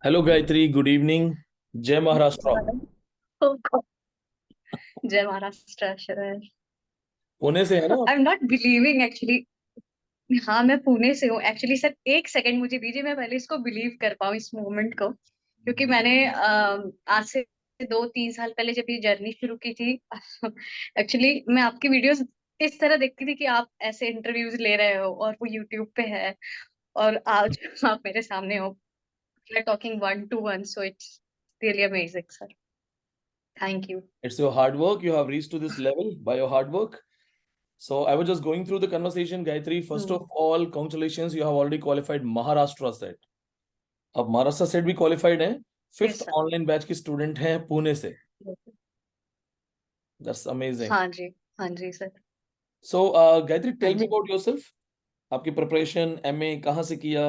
Hello Gayatri, good evening. जय महाराष्ट्र। जय Maharashtra sir. Pune से है ना आप? I am not believing actually. हाँ, मैं पुणे से हूँ एक्चुअली सर। एक सेकंड मुझे दीजिए, मैं पहले इसको बिलीव कर पाऊँ इस मोमेंट को, क्योंकि मैंने आज से 2-3 साल पहले जब ये जर्नी शुरू की थी एक्चुअली मैं आपकी वीडियोस इस तरह देखती थी कि आप ऐसे इंटरव्यूज ले रहे हो और वो यूट्यूब पे है, और आज आप मेरे सामने हो, talking 1 to 1, so it's really amazing sir. Thank you. It's your hard work. You have reached to this level by your hard work. So I was just going through the conversation, Gayatri. First of all, congratulations, you have already qualified Maharashtra set. अब Maharashtra set भी qualified है। Yes fifth sir. Online batch की student है पुणे से। That's amazing. हाँ जी। हाँ जी सर। सो गायत्री, हाँ टेल मी जी। About yourself. आपकी प्रिपरेशन एमए कहाँ से किया?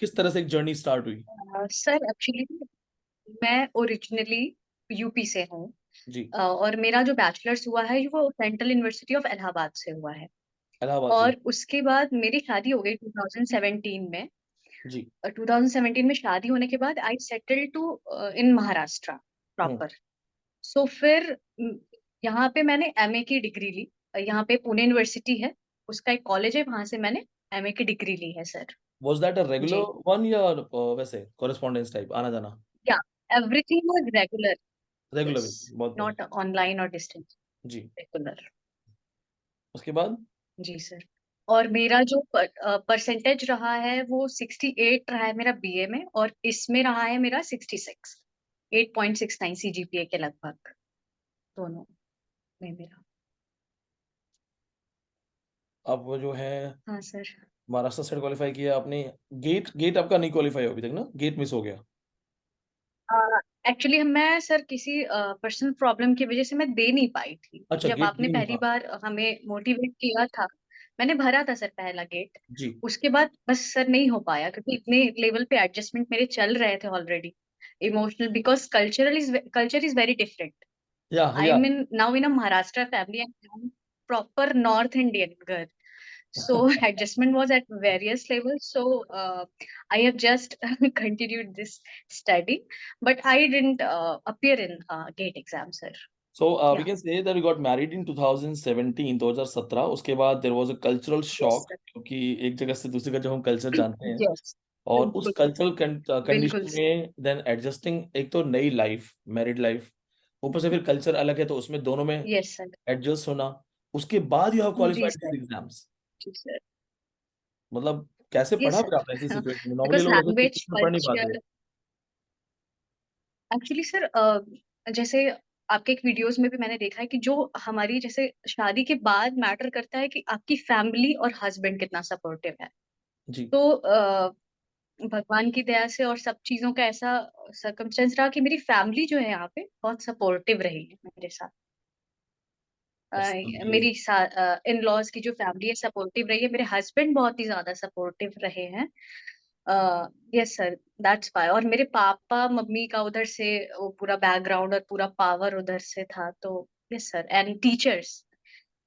किस तरह से एक जर्नी स्टार्ट हुई? सर एक्चुअली मैं ओरिजिनली यूपी से हूँ। जी। और मेरा जो बैचलर्स हुआ है वो सेंट्रल यूनिवर्सिटी ऑफ इलाहाबाद से हुआ है। इलाहाबाद से। और उसके बाद मेरी शादी हो गई 2017 में। जी। 2017 में शादी होने के बाद I settle to in Maharashtra hmm. Proper. So फिर यहाँ पे मैंने एमए की डिग्री ली। यहाँ पे पुणे यूनिवर्सिटी है, उसका एक कॉलेज है, वहां से मैंने एमए की डिग्री ली है सर। वाज दैट अ जी। रेगुलर वन या वैसे कॉरेस्पॉन्डेंस टाइप आना जाना? या everything was regular. Regular yes. Basis, बहुत बढ़िया। नॉट ऑनलाइन और डिस्टेंस। जी। रेगुलर। उसके बाद? जी सर। और मेरा जो परसेंटेज रहा है वो 68 रहा है मेरा बीए में, और इसमें रहा है मेरा 66। 8.69 सीजीपीए के लगभग दोनों में मेरा। अब वो जो है हाँ सर। महाराष्ट्र से क्वालिफाई किया आपने। गेट गेट आपका नहीं क्वालिफाई हो अभी तक ना? गेट मिस हो गया। एक्चुअली मैं सर किसी पर्सनल प्रॉब्लम की वजह से मैं दे नहीं पाई थी। अच्छा, जब गेट आपने नहीं पहली मिला। बार हमें मोटिवेट किया था, मैंने भरा था सर पहला गेट। जी। उसके बाद बस सर नहीं हो पाया, क्योंकि इतने लेवल पे एडजस्टमेंट मेरे चल रहे थे already. Emotional, because culture is very different. I yeah am in now in a Maharashtra family and proper north Indian girl. So adjustment was at various levels. So I have just continued this study, but I didn't appear in GATE exam, sir. So we Yeah. Can say that we got married in 2017, 2017। उसके बाद there was a cultural Yes, shock, sir. क्योंकि एक जगह से दूसरी जगह जब हम कल्चर जानते हैं, Yes. और उस बिल्कुल सर। कल्चरल बिल्कुल कंडीशन सर। में देन एडजस्टिंग, एक तो नई लाइफ, मैरिड लाइफ, ऊपर से फिर कल्चर अलग है, तो उसमें दोनों में Yes, sir. एडजस्ट होना। उसके बाद यू हैव जी क्वालिफाइड सर। This exams. जी सर। मतलब कैसे Yes, पढ़ा sir. फिर आपने ऐसी सिचुएशन में? नॉर्मली Because लोग ऐसे language, सिचुएशन में पढ़ नहीं पाते। culture, एक्चुअली सर जैसे आपके एक वीडियोस में भी मैंने देखा है कि जो हमारी जैसे शादी के बाद मैटर करता है कि आपकी फैमिली और हस्बैंड कितना सपोर्टिव है। जी। तो भगवान की दया से और सब चीजों का ऐसा सर्कमस्टेंस रहा कि मेरी फैमिली जो है यहाँ पे बहुत सपोर्टिव रही है मेरे साथ। That's मेरी amazing. इन लॉज की जो फैमिली है सपोर्टिव रही है, मेरे हस्बैंड बहुत ही ज्यादा सपोर्टिव रहे हैं। Yes sir. That's why. और मेरे पापा मम्मी का उधर से वो पूरा बैकग्राउंड और पूरा पावर उधर से था, तो yes sir. And teachers,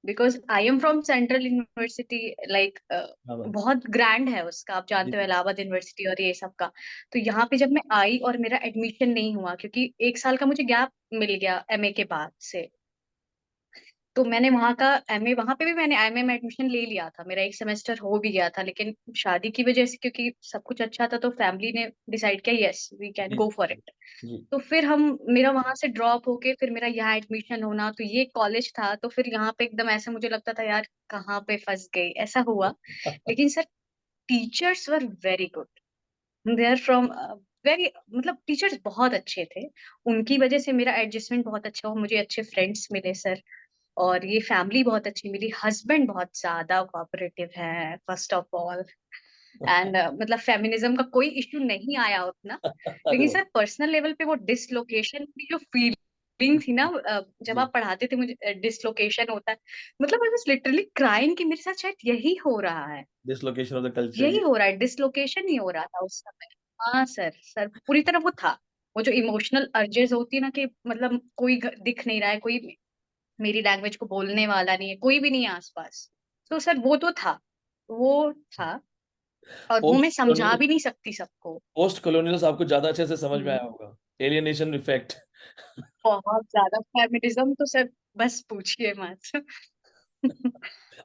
because I am from central university, like हाँ भाई। बहुत ग्रैंड है उसका, आप जी जानते हो जी। इलाहाबाद यूनिवर्सिटी और ये सब का। तो यहाँ पे जब मैं आई और मेरा एडमिशन नहीं हुआ, क्योंकि 1 साल का मुझे गैप मिल गया एमए के बाद से, तो मैंने वहाँ का एमए, वहाँ पे भी मैंने एमए में एडमिशन ले लिया था, मेरा एक सेमेस्टर हो भी गया था, लेकिन शादी की वजह से, क्योंकि सब कुछ अच्छा था, तो फैमिली ने डिसाइड किया यस वी कैन जी गो फॉर इट। जी। तो फिर हम, मेरा वहां से ड्रॉप होके फिर मेरा यहाँ एडमिशन होना, तो ये कॉलेज था, तो फिर यहाँ पे एकदम ऐसे मुझे लगता था यार कहाँ पे फंस गई, ऐसा हुआ। लेकिन sir teachers were very good. They are from very, मतलब टीचर्स बहुत अच्छे थे। उनकी वजह से मेरा एडजस्टमेंट बहुत अच्छा हुआ, मुझे अच्छे फ्रेंड्स मिले सर। और ये फैमिली बहुत अच्छी मिली, हस्बैंड बहुत ज्यादा कोऑपरेटिव है फर्स्ट ऑफ ऑल। एंड मतलब फेमिनिज्म का कोई इश्यू नहीं आया उतना। अरे लेकिन वाह। सर पर्सनल लेवल पे वो डिसलोकेशन की जो फीलिंग थी ना, जब जी। आप पढ़ाते थे मुझे डिसलोकेशन होता है, मतलब आई वाज लिटरली क्राइंग कि मेरे साथ शायद यही हो रहा है। डिसलोकेशन ऑफ द कल्चर, यही ये। हो रहा है, डिसलोकेशन ही हो रहा था उस समय। हाँ सर, सर पूरी तरह वो था। वो जो इमोशनल अर्जेस होती है ना, कि मतलब कोई दिख नहीं रहा है, कोई मेरी लैंग्वेज को बोलने वाला नहीं है, कोई भी नहीं है आसपास। तो सर वो तो था, वो था। और वो मैं पोस्ट समझा भी नहीं सकती सबको। पोस्ट कॉलोनियल्स आपको ज्यादा अच्छे से समझ में हम्म, आया होगा, एलियनेशन इफेक्ट। बहुत ज्यादा फेमिनिज्म तो सर बस पूछिए मत।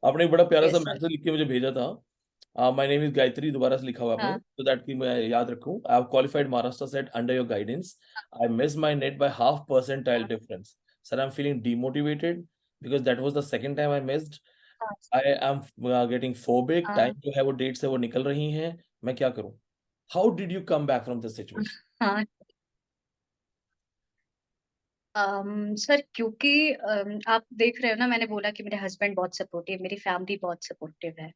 आपने एक बड़ा प्यारा सा यस सर। मैसेज लिख के मुझे भेजा था, माय नेम इज गायत्री, दोबारा से लिखा हुआ आपने, हाँ तो दैट कि मैं याद रखूं। I have qualified Maharashtra SET under your guidance. I miss my NET by half percentile हाँ difference. Sir, I am feeling demotivated because that was the second time I missed. हाँ आई एम गेटिंग फोबिक, हाँ time जो है वो date से वो निकल रही हैं, मैं क्या करूं? How did you come back from this situation? हाँ। सर क्योंकि आप देख रहे हो ना, मैंने बोला कि मेरे हस्बैंड बहुत सपोर्टिव, मेरी फैमिली बहुत सपोर्टिव है।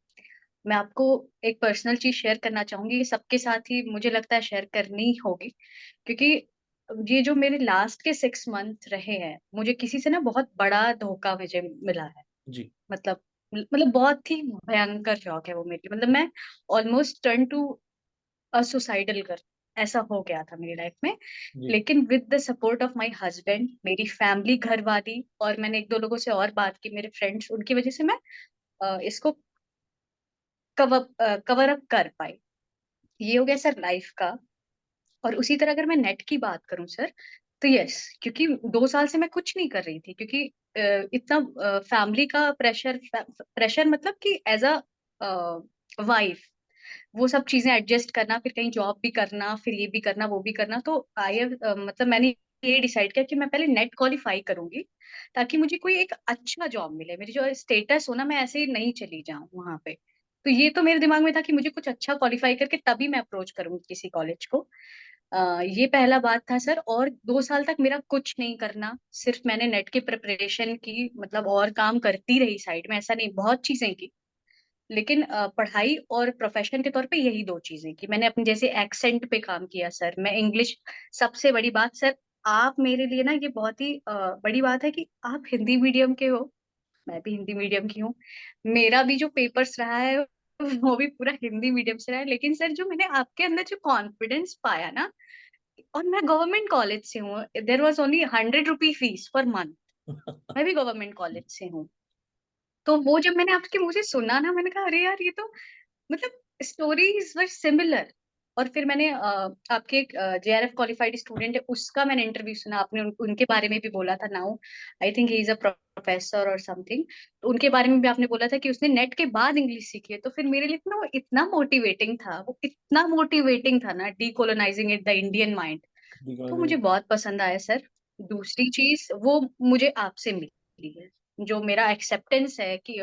मैं आपको एक पर्सनल चीज शेयर करना चाहूंगी, ये सबके साथ ही मुझे लगता है शेयर करनी ही होगी, क्योंकि ये जो मेरे लास्ट के 6 मंथ रहे हैं, मुझे किसी से ना बहुत बड़ा धोखा मुझे मिला है। जी। मतलब बहुत ही भयंकर शौक है वो मेरे लिए। मतलब मैं ऑलमोस्ट टर्न टू सुसाइडल कर, ऐसा हो गया था मेरी लाइफ में। जी। लेकिन with the support of my husband, मेरी फैमिली, घर वाली, और मैंने एक दो लोगों से और बात की, मेरे फ्रेंड्स, उनकी वजह से मैं इसको कवर अप कर पाई। ये हो गया सर लाइफ का। और उसी तरह अगर मैं नेट की बात करूं सर, तो यस, क्योंकि 2 साल से मैं कुछ नहीं कर रही थी, क्योंकि इतना फैमिली का प्रेशर, प्रेशर मतलब कि एज अ वाइफ, वो सब चीजें एडजस्ट करना, फिर कहीं जॉब भी करना, फिर ये भी करना, वो भी करना। तो आई मतलब मैंने ये डिसाइड किया कि मैं पहले नेट क्वालिफाई करूंगी, ताकि मुझे कोई एक अच्छा जॉब मिले, मेरी जो स्टेटस हो ना, मैं ऐसे ही नहीं चली जाऊं वहां पे। तो ये तो मेरे दिमाग में था कि मुझे कुछ अच्छा क्वालिफाई करके तभी मैं अप्रोच करूंगी किसी कॉलेज को। ये पहला बात था सर। और 2 साल तक मेरा कुछ नहीं करना, सिर्फ मैंने नेट की प्रिपरेशन की, मतलब और काम करती रही साइड में, ऐसा नहीं, बहुत चीजें की। लेकिन पढ़ाई और प्रोफेशन के तौर पे यही 2 चीजें की मैंने। अपने जैसे एक्सेंट पे काम किया सर, मैं इंग्लिश, सबसे बड़ी बात सर, आप मेरे लिए ना ये बहुत ही बड़ी बात है कि आप हिंदी मीडियम के हो, मैं भी हिंदी मीडियम की हूँ। मेरा भी जो पेपर्स रहा है वो भी पूरा हिंदी मीडियम से रहा है। लेकिन सर जो मैंने आपके अंदर जो कॉन्फिडेंस पाया ना, और मैं गवर्नमेंट कॉलेज से हूँ, there was only 100 rupee fees per month, मैं भी गवर्नमेंट कॉलेज से हूँ। तो वो जब मैंने आपके मुंह से सुना ना, मैंने कहा अरे यार, ये तो मतलब स्टोरीज वर सिमिलर। और फिर मैंने आपके जेआरएफ क्वालिफाइड स्टूडेंट है, उसका मैंने इंटरव्यू सुना, आपने उनके बारे में भी बोला था। Now I think he is a professor और समथिंग। तो उनके बारे में भी आपने बोला था कि उसने नेट के बाद इंग्लिश सीखी है। तो फिर मेरे लिए ना वो इतना मोटिवेटिंग था, वो इतना मोटिवेटिंग था ना, डीकोलोनाइजिंग इट द इंडियन माइंड। तो मुझे बहुत पसंद आया सर। दूसरी चीज वो मुझे आपसे मिली है, जो मेरा एक्सेप्टेंस है कि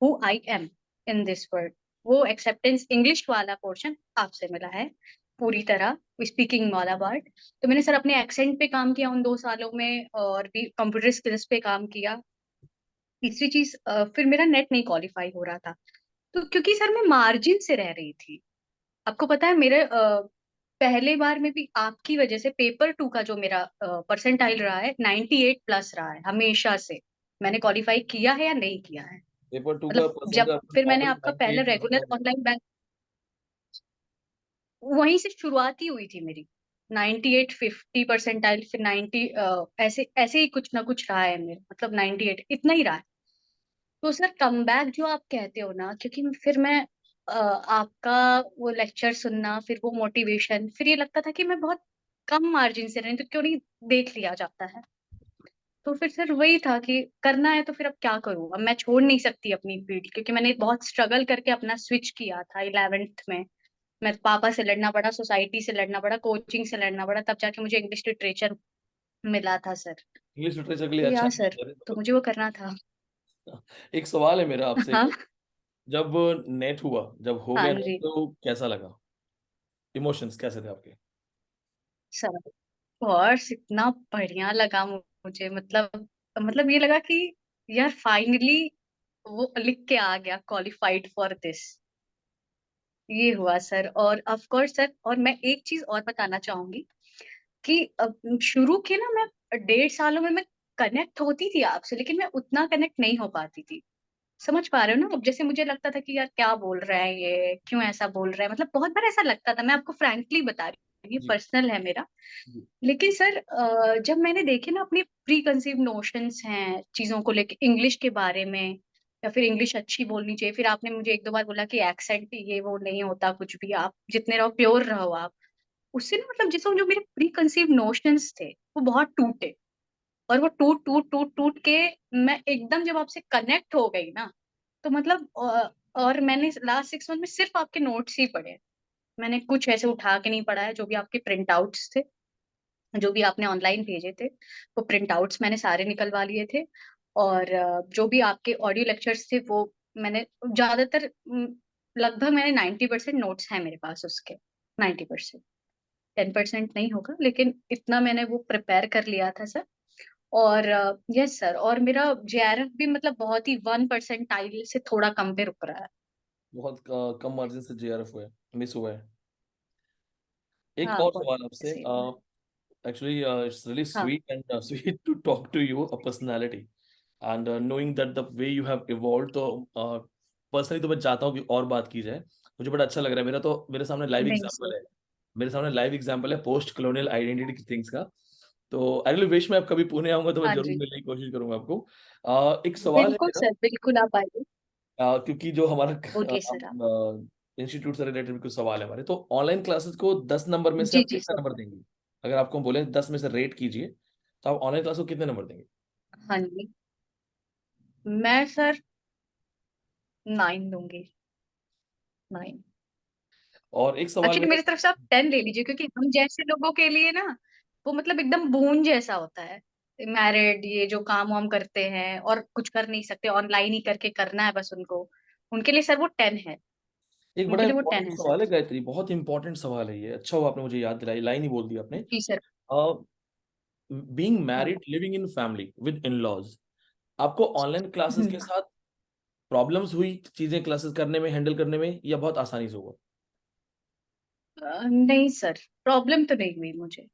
who I am in this world, वो एक्सेप्टेंस, इंग्लिश वाला पोर्शन आपसे मिला है पूरी तरह, स्पीकिंग वाला पार्ट। तो मैंने सर अपने एक्सेंट पे काम किया उन 2 सालों में, और भी कंप्यूटर स्किल्स पे काम किया। तीसरी चीज, फिर मेरा नेट नहीं क्वालिफाई हो रहा था, तो क्योंकि सर मैं मार्जिन से रह रही थी। आपको पता है मेरे पहले बार में भी आपकी वजह से पेपर 2 का जो मेरा परसेंटाइल रहा है, 98 प्लस रहा है हमेशा से। मैंने क्वालिफाई किया है या नहीं किया है? पेपर टू का मतलब परसेंट जब फिर मैंने ऑलरेडी आपका पहले 98% रेगुलर है। ऑनलाइन बैंक, वहीं से शुरुआत ही हुई थी मेरी। 98, 50 परसेंटाइल, फिर 90, ऐसे ऐसे ही कुछ ना कुछ रहा है मेरा, मतलब 98 इतना ही रहा है। तो सर कमबैक जो आप कहते हो ना, क्योंकि फिर मैं आपका वो लेक्चर सुनना, फिर वो मोटिवेशन, फिर ये लगता था कि मैं बहुत कम मार्जिन से रही, तो क्यों नहीं देख लिया जाता है। तो फिर सर वही था कि करना है, तो फिर अब क्या करूं, अब मैं छोड़ नहीं सकती अपनी फील्ड, क्योंकि मैंने बहुत स्ट्रगल करके अपना स्विच किया था 11th में। मैं पापा से लड़ना पड़ा, सोसाइटी से लड़ना पड़ा, कोचिंग से लड़ना पड़ा, तब जाके मुझे इंग्लिश लिटरेचर मिला था सर। इंग्लिश लिटरेचर के लिए तो अच्छा या है सर, सर, तो मुझे वो करना था। एक सवाल है मेरा आपसे। हाँ जब नेट हुआ, जब हो हाँ गया नेट, जी तो कैसा लगा? इमोशंस कैसे थे आपके? सर, कोर्स इतना बढ़िया लगा मुझे। मतलब ये लगा कि यार फाइनली वो लिख के आ गया, क्वालिफाइड फॉर दिस। ये हुआ सर। और ऑफ कोर्स सर, और मैं एक चीज और बताना चाहूंगी कि शुरू के ना, मैं 1.5 सालों में मैं कनेक्ट होती थी आपसे, लेकिन मैं उतना कनेक्ट नहीं हो पाती थी। समझ पा रहे हो ना? अब जैसे मुझे लगता था कि यार क्या बोल रहा है ये, क्यों ऐसा बोल रहा है, मतलब बहुत बार ऐसा लगता था। मैं आपको फ्रैंकली बता रही हूँ, ये जी। पर्सनल है मेरा। जी। लेकिन सर जब मैंने देखे ना, अपने प्री कंसीव नोशंस हैं चीजों को लेके, इंग्लिश के बारे में, या फिर इंग्लिश अच्छी बोलनी चाहिए। फिर आपने मुझे एक दो बार बोला कि एक्सेंट ये वो नहीं होता कुछ भी, आप जितने रहो प्योर रहो आप। उससे ना मतलब जिसको जो मेरे प्री कंसीव नोशंस थे वो बहुत टूटे, और वो टूट टूट टूट टूट के मैं एकदम जब आपसे कनेक्ट हो गई ना, तो मतलब और मैंने लास्ट 6 मंथ में सिर्फ आपके नोट्स ही पढ़े हैं। मैंने कुछ ऐसे उठा के नहीं पढ़ा है, जो भी आपके प्रिंट आउट्स थे, जो भी आपने ऑनलाइन भेजे थे, वो प्रिंट आउट्स मैंने सारे निकलवा लिए थे। और जो भी आपके ऑडियो लेक्चर्स थे वो मैंने ज्यादातर लगभग मैंने 90% नोट्स हैं मेरे पास उसके। 90%, 10% नहीं होगा, लेकिन इतना मैंने वो प्रिपेयर कर लिया था सर। और यस सर, और मेरा जेआरएफ भी मतलब बहुत ही 1% से थोड़ा कम पे रुक रहा है। बहुत कम मार्जिन से जेआरएफ हुआ है, मिस हुआ है। एक हाँ और बहुत सवाल आपसे। ऐसे ही हुआ है। Actually, it's really हाँ sweet and sweet to talk to you, a personality, and knowing that the way you have evolved. तो पर्सनली तो मैं चाहता हूँ कि और बात की जाए। मुझे बड़ा अच्छा लग रहा है। मेरे सामने लाइव नहीं सर। एग्जांपल है। मेरे सामने लाइव एग्जांपल है पोस्ट कॉलोनियल आइडेंटिटी थिंग्स का। तो आई रियली विश मैं अब कभी पुणे आऊंगा तो मैं हाँ जरूर जी, मिलने की कोशिश करूंगा आपको। एक सवाल है बिल्कुल मेरा। सर, बिल्कुल आप आइए। क्योंकि जो हमारा बोलिए सर आप। इंस्टीट्यूट से रिलेटेड कुछ सवाल है हमारे, तो ऑनलाइन क्लासेस को 10 नंबर में से जी आप जी कितना सर। नंबर देंगे? अगर आपको हम बोले 10 में से रेट कीजिए, तो आप ऑनलाइन क्लास को कितने नंबर देंगे? हाँ जी, मैं सर 9 दूंगी। 9। और एक सवाल एक्चुअली मेरा। मेरी तरफ से आप 10 ले लीजिए, क्योंकि हम जैसे लोगों के लिए ना वो मतलब एकदम बून जैसा होता है। मैरिड, ये जो काम वाम करते हैं और कुछ कर नहीं सकते, ऑनलाइन ही करके करना है बस उनको, उनके लिए सर वो 10 है। एक बड़ा उनके लिए वो 10 इंपॉर्टेंट है सर। सवाल है गायत्री, बहुत इंपॉर्टेंट सवाल है ये। अच्छा हुआ आपने मुझे याद दिलाई, लाइन ही बोल दी आपने। जी सर। बीइंग हाँ। Married, living in family with in laws, आपको ऑनलाइन क्लासेस के हम्म। साथ प्रॉब्लम्स हुई चीजें क्लासेस करने में, हैंडल करने में, या बहुत आसानी से हुआ? नहीं सर, प्रॉब्लम तो नहीं हुई मुझे।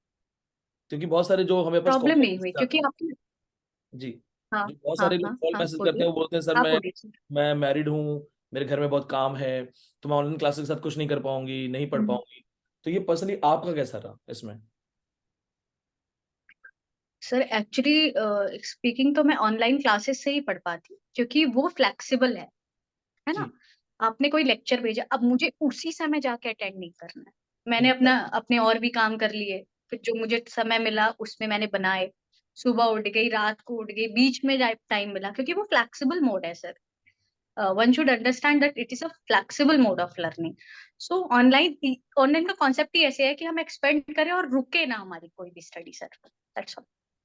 क्योंकि बहुत सारे जो हमें पास कॉल प्रॉब्लम नहीं हुई मैसेज आते क्योंकि हैं। आपने। जी। हाँ जो बहुत हाँ सारे लोग हाँ कॉल हाँ, मैसेज करते बोलिए। हैं, वो बोलते हैं सर आप मैं बोलिए सर। मैं मैरिड हूँ, मेरे घर में बहुत काम है, तो मैं ऑनलाइन क्लासेस के साथ कुछ नहीं कर पाऊंगी, नहीं पढ़ हम्म। पाऊंगी। तो ये पर्सनली आपका कैसा रहा इसमें? सर एक्चुअली स्पीकिंग तो मैं ऑनलाइन क्लासेस से ही पढ़ पाती हूँ, क्योंकि वो फ्लेक्सिबल है ना। जी। आपने कोई लेक्चर भेजा, अब मुझे उसी समय जाके अटेंड नहीं करना है। मैंने अपना एग्जैक्टली। अपने और भी काम कर लिए, फिर जो मुझे समय मिला उसमें मैंने बनाए। सुबह उठ गई, रात को उठ गई, बीच में टाइम मिला, क्योंकि वो फ्लेक्सिबल मोड है sir. One should understand that it is a flexible mode of learning. So online online का कॉन्सेप्ट ही ऐसे है कि हम एक्सपेंड करें और रुके ना हमारी कोई भी study sir. That's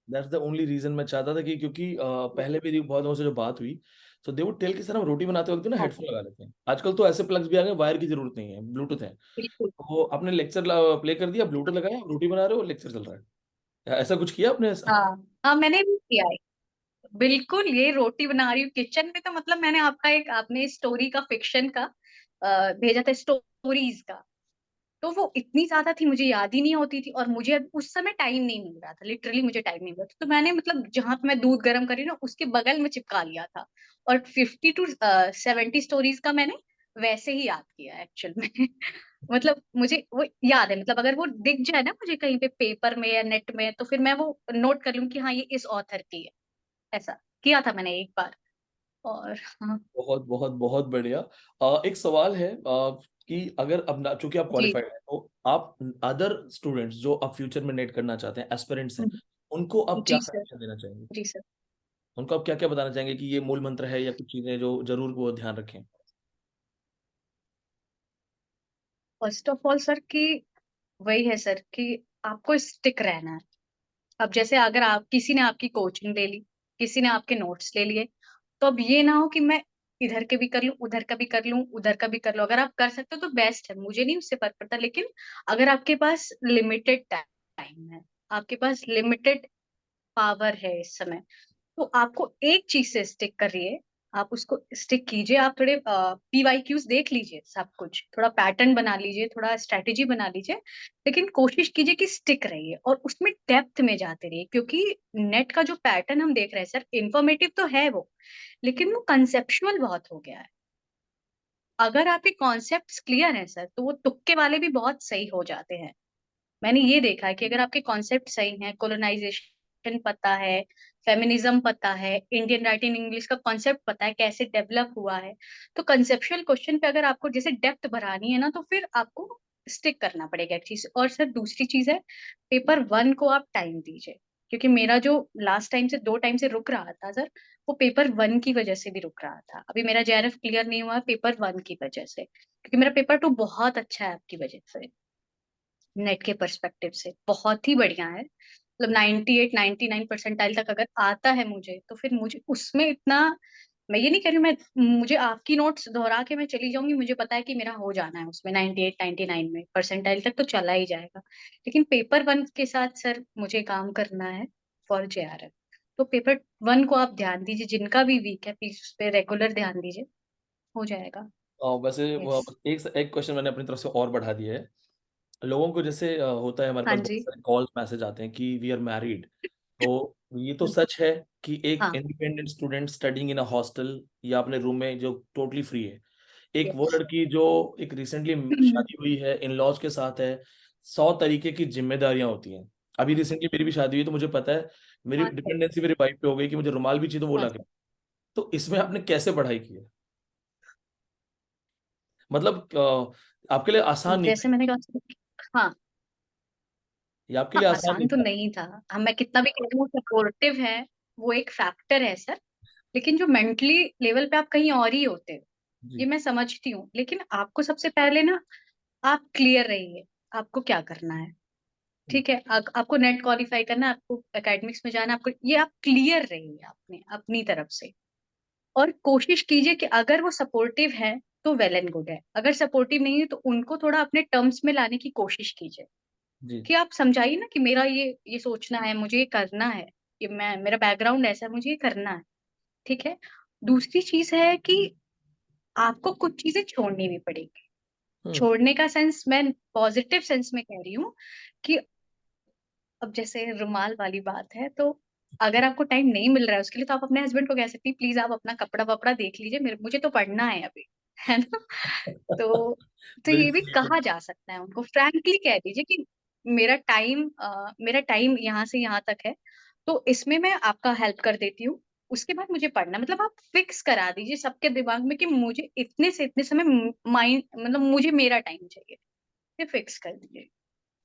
that's the only reason मैं चाहता था कि, क्योंकि ऑल। पहले मेरी बहुत लोगों से जो बात हुई, तो दे वुड टेल कि सर हम रोटी बनाते वक्त ना हाँ हेडफोन लगा लेते हैं। आजकल तो ऐसे प्लग्स भी आ गए, वायर की जरूरत नहीं है, ब्लूटूथ है। बिल्कुल। तो आपने लेक्चर प्ले कर दिया, ब्लूटूथ लगाया, रोटी बना रहे हो, लेक्चर चल रहा है। ऐसा कुछ किया आपने ऐसा? हाँ हाँ, मैंने भी किया है। बिल्कुल, ये रोटी बना रही हूँ किचन में, तो मतलब मैंने आपका एक आपने स्टोरी का फिक्शन का भेजा था, स्टोरीज का। तो वो इतनी ज्यादा थी, मुझे याद ही नहीं होती थी, और मुझे उस समय टाइम नहीं मिल रहा था, लिटरली मुझे टाइम नहीं मिल रहा था। तो मैंने मतलब जहां पे मैं दूध गर्म कर रही हूँ ना, उसके बगल में चिपका लिया था। और 50 to 70 स्टोरीज का मैंने वैसे ही याद किया एक्चुअल में। मतलब मुझे वो याद है, मतलब अगर वो दिख जाए ना मुझे कहीं पे पेपर में या नेट में, तो फिर मैं वो नोट कर लूँ कि हाँ ये इस ऑथर की है। ऐसा किया था मैंने एक बार। और हाँ। बहुत बहुत बहुत बढ़िया। एक सवाल है कि अगर अब ना, चूंकि आप जी। क्वालिफाइड हैं, तो आप अदर स्टूडेंट्स जो अब फ्यूचर में नेट करना चाहते हैं, एस्पिरेंट्स हैं, हम्म, उनको अब क्या जी सर। सजेशन देना चाहेंगे? जी सर। उनको आप क्या क्या बताना चाहेंगे कि ये मूल मंत्र है, या कुछ चीजें जो जरूर वो ध्यान रखें? फर्स्ट ऑफ ऑल सर कि वही है सर कि आपको स्टिक रहना है। अब जैसे अगर आप किसी ने आपकी कोचिंग ले ली, किसी ने आपके नोट्स ले लिए, तो अब ये ना हो कि मैं इधर के भी कर लूं, उधर का भी कर लूं, उधर का भी कर लूं। अगर आप कर सकते हो तो बेस्ट है, मुझे नहीं उससे फर्क पड़ता। लेकिन अगर आपके पास लिमिटेड टाइम है, आपके पास लिमिटेड पावर है इस समय, तो आपको एक चीज से स्टिक करिए। आप उसको स्टिक कीजिए। आप थोड़े PYQs देख लीजिए, सब कुछ थोड़ा पैटर्न बना लीजिए, थोड़ा स्ट्रेटेजी बना लीजिए। लेकिन कोशिश कीजिए कि स्टिक रहिए और उसमें डेप्थ में जाते रहिए, क्योंकि नेट का जो पैटर्न हम देख रहे हैं सर, इंफॉर्मेटिव तो है वो, लेकिन वो कंसेप्चुअल बहुत हो गया है। अगर आपके कॉन्सेप्ट्स क्लियर है सर, तो वो तुक्के वाले भी बहुत सही हो जाते हैं। मैंने ये देखा है कि अगर आपके कॉन्सेप्ट सही हैं, कोलोनाइजेशन क्वेश्चन पता है, फेमिनिज्म पता है, इंडियन राइटिंग इंग्लिश का कॉन्सेप्ट पता है कैसे डेवलप हुआ है, तो कंसेप्चुअल क्वेश्चन पे अगर आपको जैसे डेप्थ बढ़ानी है ना, तो फिर आपको स्टिक करना पड़ेगा एक चीज। और सर दूसरी चीज है, पेपर 1 को आप टाइम दीजिए, क्योंकि मेरा जो लास्ट टाइम से 2 टाइम से रुक रहा था सर, वो पेपर 1 की वजह से भी रुक रहा था। अभी मेरा जेआरएफ क्लियर नहीं हुआ पेपर 1 की वजह से, क्योंकि मेरा पेपर 2 बहुत अच्छा है आपकी वजह से, नेट के पर्सपेक्टिव से बहुत ही बढ़िया है। मतलब 98 99 परसेंटाइल तक अगर आता है मुझे, तो फिर मुझे उसमें इतना, मैं ये नहीं कह रही हूँ मैं, मुझे आपकी नोट्स दोहरा के मैं चली जाऊंगी, मुझे पता है कि मेरा हो जाना है उसमें 98 99 में परसेंटाइल तक तो चला ही जाएगा। लेकिन पेपर 1 के साथ सर मुझे काम करना है फॉर जेआरएफ। तो पेपर 1 को आप ध्यान दीजिए, जिनका भी वीक है प्लीज उस पर रेगुलर ध्यान दीजिए, हो जाएगा। वैसे यस। एक क्वेश्चन मैंने अपनी तरफ से और बढ़ा दिया है। लोगों को जैसे होता है, हमारे हाँ पास बहुत जी। सारे कॉल्स मैसेज आते हैं कि वी आर मैरिड। तो ये तो सच है कि एक हाँ। Independent student studying in a hostel या अपने रूम में जो टोटली फ्री है, एक वो यस। लड़की जो एक रिसेंटली शादी हुई है, इन लॉज के साथ है, 100 तरीके की जिम्मेदारियां होती हैं। अभी रिसेंटली मेरी भी शादी हुई, तो मुझे पता है मेरी हाँ सर। डिपेंडेंसी मेरी वाइफ पे हो गई कि मुझे रुमाल भी चाहिए तो वो हाँ ला के। सर। तो इसमें आपने कैसे पढ़ाई की है? मतलब आपके लिए आसान नहीं था? जैसे मैंने कहा, हाँ। ये आपके हाँ लिए आसान नहीं आसान तो था? नहीं था। हम मैं कितना भी कह लूँ सपोर्टिव है, वो एक फैक्टर है सर, लेकिन जो मेंटली लेवल पे आप कहीं और ही होते हो, ये जी। मैं समझती हूँ। लेकिन आपको सबसे पहले ना, आप क्लियर रहिए आपको क्या करना है। ठीक है, आपको नेट क्वालिफाई करना है, आपको एकेडमिक्स में जाना है, आपको ये, आप क्लियर रहिए अपने अपनी तरफ से। और कोशिश कीजिए कि अगर वो सपोर्टिव है तो वेल एंड गुड है, अगर सपोर्टिव नहीं है तो उनको थोड़ा अपने टर्म्स में लाने की कोशिश कीजिए। जी। कि आप समझाइए ना कि मेरा ये सोचना है, मुझे ये करना है, कि मैं, मेरा बैकग्राउंड ऐसा है, मुझे ये करना है। ठीक है। दूसरी चीज है कि आपको कुछ चीजें छोड़नी भी पड़ेगी। हम्म। छोड़ने का सेंस मैं पॉजिटिव सेंस में कह रही हूँ, कि अब जैसे रुमाल वाली बात है, तो अगर आपको टाइम नहीं मिल रहा है उसके लिए, तो आप अपने हस्बैंड को कह सकती हैं प्लीज आप अपना कपड़ा वपड़ा देख लीजिए, मेरे मुझे तो पढ़ना है अभी, है ना। तो वेरी ये भी स्वीट। कहा जा सकता है उनको, फ्रैंकली कह दीजिए कि मेरा टाइम यहाँ से यहाँ तक है, तो इसमें मैं आपका हेल्प कर देती हूँ, उसके बाद मुझे पढ़ना, मतलब आप फिक्स करा दीजिए सबके दिमाग में कि मुझे इतने से इतने समय माइंड, मतलब मुझे मेरा टाइम चाहिए, ये फिक्स कर दीजिए,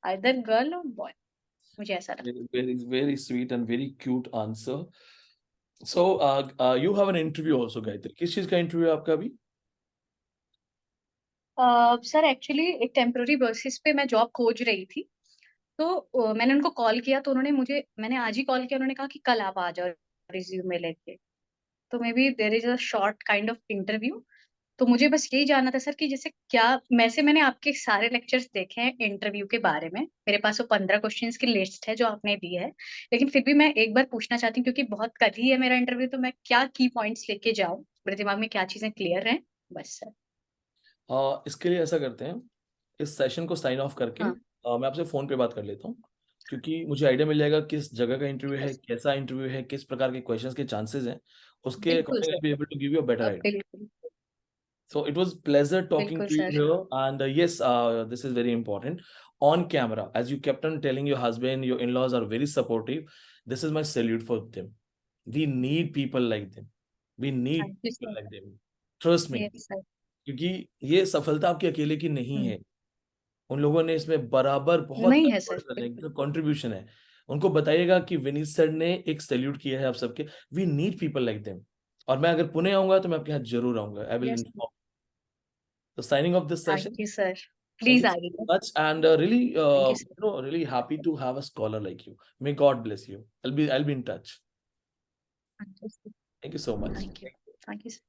आइदर गर्ल और बॉय, मुझे ऐसा लगता very sweet and very cute answer. So you have an interview also, Gayatri. किस चीज का इंटरव्यू है आपका अभी? है। सर एक्चुअली एक टेम्पोररी बेसिस पे मैं जॉब खोज रही थी, तो मैंने उनको कॉल किया, तो मैंने आज ही कॉल किया, उन्होंने कहा कि कल आप आ जाओ रिज्यूमे लेके। तो may be there is a short kind of interview. तो मुझे बस यही जानना था सर कि जैसे क्या, मैंने आपके सारे लेक्चर्स देखे हैं इंटरव्यू के बारे में, मेरे पास वो 15 क्वेश्चंस की लिस्ट है जो आपने दी है, लेकिन फिर भी मैं एक बार पूछना चाहती हूँ, क्योंकि बहुत कल ही है मेरा इंटरव्यू, तो मैं क्या की पॉइंट्स लेके जाऊँ, मेरे दिमाग में क्या चीजें क्लियर हैं, बस सर। इसके लिए ऐसा करते हैं, इस सेशन को साइन ऑफ करके हाँ। मैं आपसे फोन पे बात कर लेता हूँ, क्योंकि मुझे आइडिया मिल जाएगा किस जगह का इंटरव्यू है, यस। कैसा इंटरव्यू है, किस प्रकार के क्वेश्चंस के चांसेस हैं। उसके बिल्कुल according sir. I be able to give you a better idea. बिल्कुल। So it was pleasure talking बिल्कुल to you सर। here, and yes, this is very important. On camera, as you kept on telling your husband, your in-laws are very supportive. This is my salute for them. We need people like them. We need thank you people sir. like them. Trust me, yes sir. क्योंकि ये सफलता आपके अकेले की नहीं है। उन लोगों ने इसमें बराबर बहुत नहीं है सर, एफर्ट डाले बिल्कुल। हैं, कंट्रीब्यूशन है। उनको बताइएगा कि विनीत सर ने एक सैल्यूट किया है आप सबके। We need people like them. और मैं अगर पुणे आऊंगा तो मैं आपके यहाँ जरूर आऊंगा। I will yes. Inform. So signing off this thank session. You sir. Thank please you आइए। so much, and really, thank you sir. really happy to have a scholar like you. May God bless you. I'll be in touch. Thank you sir. Thank you so much. Thank you. Thank you sir.